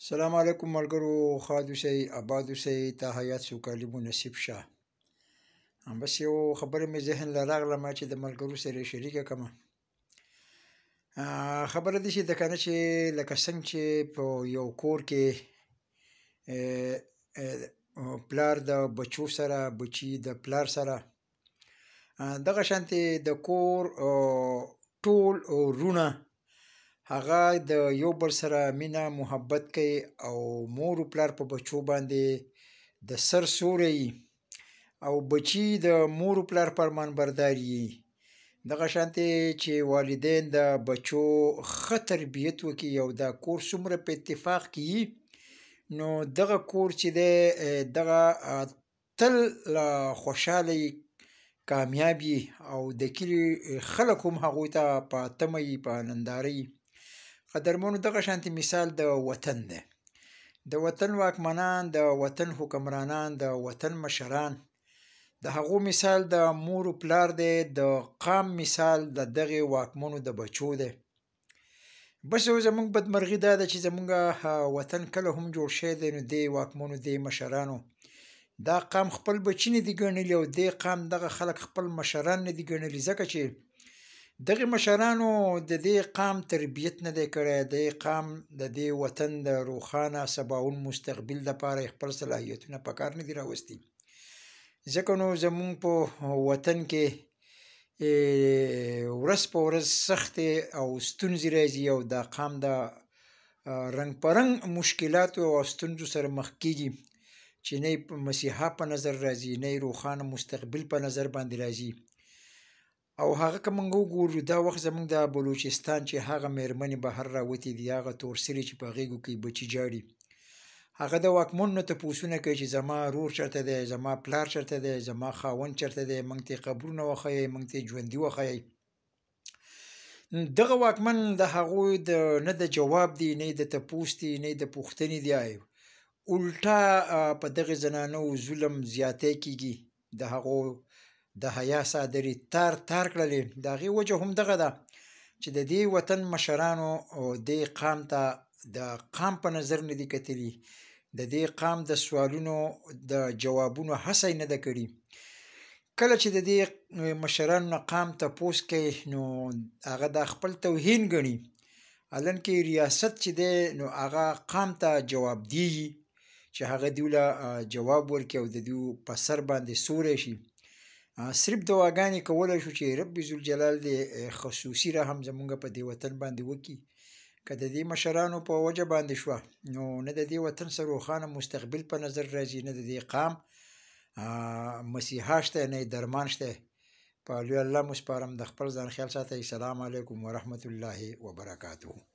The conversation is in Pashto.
السلام علیکم ملګرو، ښاد اوسئ، اباد اوسئ، تحیات سوکالي مو نصیب شه. بس یو خبره مې ذهن له راغله ما چې د ملګرو سره یې شریکه کړمه. خبره داسې ده که نه چې لکه څنګه چې په یو کور کې پلار د بچو سره، بچي د پلار سره، دغه شانتې د کور ټول وروڼه هغه د یو بل سره مینه محبت کوي او مور و پلار په بچو باندې د سر سوری وي او بچي د مور و پلار فرمان بردار وي. دغه شانتې چې والدین د بچو ښه تربیت وکړي او دا کور څومره په اتفاق کې وي، نو دغه کور چې دی دغه تل خوشحاله وي، کامیاب وي او د کلي خلک هم هغوی ته په تمه وي، په ننداره وي. قدرمنو، دغه شانتې مثال د وطن دی. د وطن واکمنان، د وطن حکمرانان، د وطن مشران، د هغو مثال د مور و پلار دی، د قام مثال د دغې واکمنو د بچو دی. بس زموږ بدمرغي دا ده چې زموږ وطن کله هم جوړ شوی دی، نو دې واکمنو، دې مشرانو دا قام خپل بچي نه دي ګڼلي او دې قام دغه خلک خپل مشران نه دي ګڼلي، ځکه چې دغې مشرانو د دې قام تربیت نه دی کړی، دې قام د دې وطن د روښانه سباوون مستقبل دپاره خپل صلاحیتونه په کار نه دي راوستي. ځکه نو زمونږ په وطن کې ورځ په ورځ سختې او ستونزې راځي او دا قام د رنګ په رنګ مشکلاتو او ستونزو سره مخ کېږي چې نه یې مسیحا په نظر راځي، نه یې روښانه مستقبل په نظر باندې راځي. او هغه که موږ وګورو دا وخت زموږ د بلوچستان چې هغه مېرمنې بهر راوتې دي، هغه تور سرې چې په غېږو کې بچي جاړي، هغه د واکمنو نه تپوسونه کوي چې زما رور چېرته دی، زما پلار چېرته دی، زما خاوند چېرته دی، موږ ته یې قبرونه وښیئ، موږ ته یې ژوندي وښیئ. دغه واکمن د هغوی نه د جواب دی، نه یې د تپوس دی، نه یې د پوښتنې دی، الټا په دغې زنانو ظلم زیاتی کېږي، د هغو د حیا څادرې تار تار کړلې. د هغې وجه هم دغه ده چې د دې وطن مشرانو دې قام ته د قام په نظر نه دي کتلي، د دې قام د سوالونو د جوابونو هڅه یې نه ده کړې. کله چې د دې مشرانو نه قام تپوس کوي، نو هغه دا خپل توهین ګڼي. الان کې ریاست چې دی، نو هغه قام ته جوابدیږي چې هغه دوی له جواب ورکړي او د دوی په سر باندې سوری شي. صرف دعاګانې کولی شو چې رب ذوالجلال دې خصوصي رحم زموږ په دې وطن باندې وکړي. که د دې مشرانو په وجه باندې شوه، نو نه د دې وطن سره روښانه مستقبل په نظر راځي، نه د دې قام مسیحا شته، نه یې درمان شته. په لوی الله مو سپارم، د خپل ځان خیال ساتئ. سلام علیکم ورحمة الله وبرکاته.